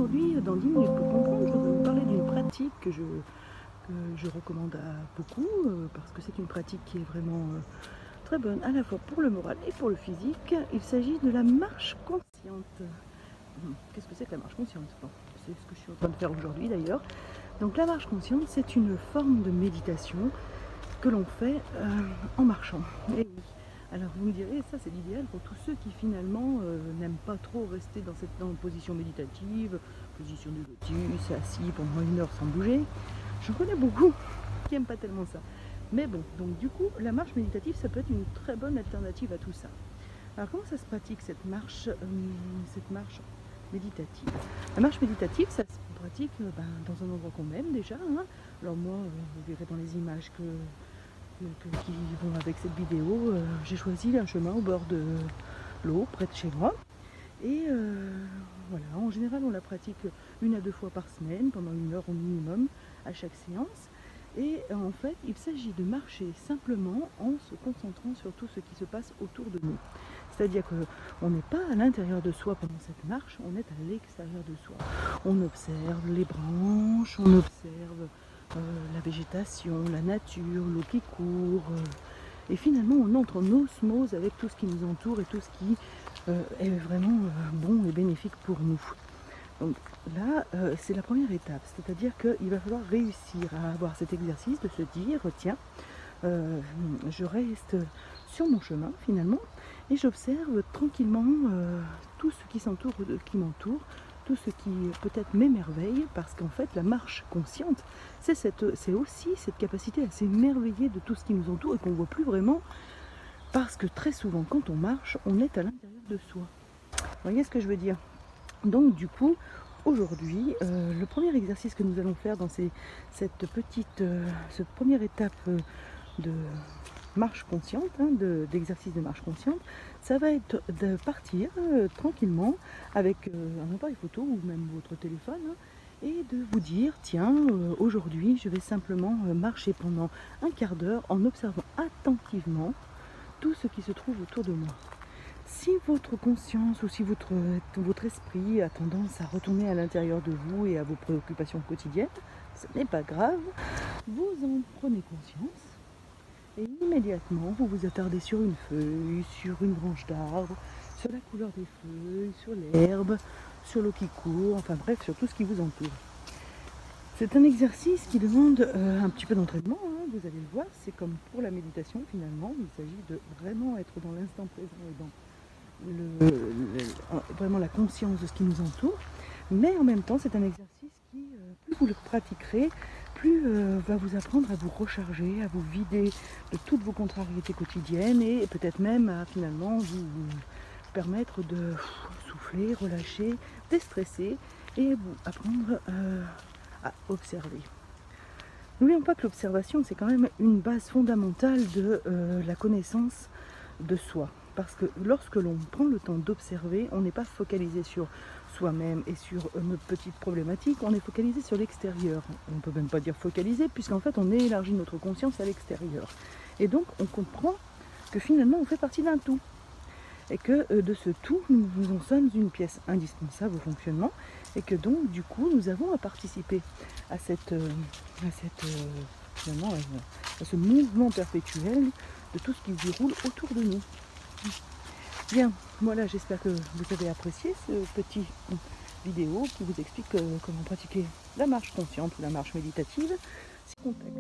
aujourd'hui, dans 10 minutes pour comprendre, je voudrais vous parler d'une pratique que je recommande à beaucoup, parce que c'est une pratique qui est vraiment très bonne, à la fois pour le moral et pour le physique. Il s'agit de la marche consciente. Qu'est-ce que c'est que la marche consciente? Bon, c'est ce que je suis en train de faire aujourd'hui d'ailleurs. Donc la marche consciente, c'est une forme de méditation que l'on fait en marchant. Et oui. Alors vous me direz, ça c'est l'idéal pour tous ceux qui finalement n'aiment pas trop rester dans une position méditative, position de lotus, assis pendant 1 heure sans bouger. J'en connais beaucoup qui n'aiment pas tellement ça. Mais bon, donc du coup, la marche méditative, ça peut être une très bonne alternative à tout ça. Alors comment ça se pratique cette marche méditative? La marche méditative, ça se pratique dans un endroit qu'on aime déjà. Alors moi, vous verrez dans les images qui vont avec cette vidéo, j'ai choisi un chemin au bord de l'eau, près de chez moi. Et voilà, en général on la pratique 1 à 2 fois par semaine, pendant 1 heure au minimum à chaque séance. Et en fait, il s'agit de marcher simplement en se concentrant sur tout ce qui se passe autour de nous. C'est-à-dire qu'on n'est pas à l'intérieur de soi pendant cette marche, on est à l'extérieur de soi. On observe les branches, on observe la végétation, la nature, l'eau qui court. Et finalement, on entre en osmose avec tout ce qui nous entoure et tout ce qui est vraiment bon et bénéfique pour nous. Donc là, c'est la première étape, c'est-à-dire qu'il va falloir réussir à avoir cet exercice de se dire, tiens, je reste sur mon chemin finalement et j'observe tranquillement tout ce qui m'entoure, tout ce qui peut-être m'émerveille, parce qu'en fait la marche consciente, c'est aussi cette capacité à s'émerveiller de tout ce qui nous entoure et qu'on ne voit plus vraiment, parce que très souvent quand on marche, on est à l'intérieur de soi. Vous voyez ce que je veux dire? Donc du coup, aujourd'hui, le premier exercice que nous allons faire dans cette première étape de marche consciente, d'exercice de marche consciente, ça va être de partir tranquillement avec un appareil photo ou même votre téléphone, et de vous dire, tiens, aujourd'hui je vais simplement marcher pendant 1/4 d'heure en observant attentivement tout ce qui se trouve autour de moi. Si votre conscience ou si votre esprit a tendance à retourner à l'intérieur de vous et à vos préoccupations quotidiennes, ce n'est pas grave, vous en prenez conscience et immédiatement vous vous attardez sur une feuille, sur une branche d'arbre, sur la couleur des feuilles, sur l'herbe, sur l'eau qui court, enfin bref, sur tout ce qui vous entoure. C'est un exercice qui demande un petit peu d'entraînement, vous allez le voir, c'est comme pour la méditation finalement, il s'agit de vraiment être dans l'instant présent et dans vraiment la conscience de ce qui nous entoure, mais en même temps c'est un exercice qui, plus vous le pratiquerez, plus va vous apprendre à vous recharger, à vous vider de toutes vos contrariétés quotidiennes et peut-être même à finalement vous permettre de souffler, relâcher, déstresser et vous apprendre à observer. N'oublions pas que l'observation, c'est quand même une base fondamentale de la connaissance de soi. Parce que lorsque l'on prend le temps d'observer, on n'est pas focalisé sur soi-même et sur nos petites problématiques, on est focalisé sur l'extérieur. On ne peut même pas dire focalisé, puisqu'en fait on élargit notre conscience à l'extérieur. Et donc on comprend que finalement on fait partie d'un tout. Et que de ce tout, nous en sommes une pièce indispensable au fonctionnement, et que donc du coup nous avons à participer à ce mouvement perpétuel de tout ce qui se déroule autour de nous. Bien, voilà, j'espère que vous avez apprécié ce petit vidéo qui vous explique comment pratiquer la marche consciente ou la marche méditative. Si contact.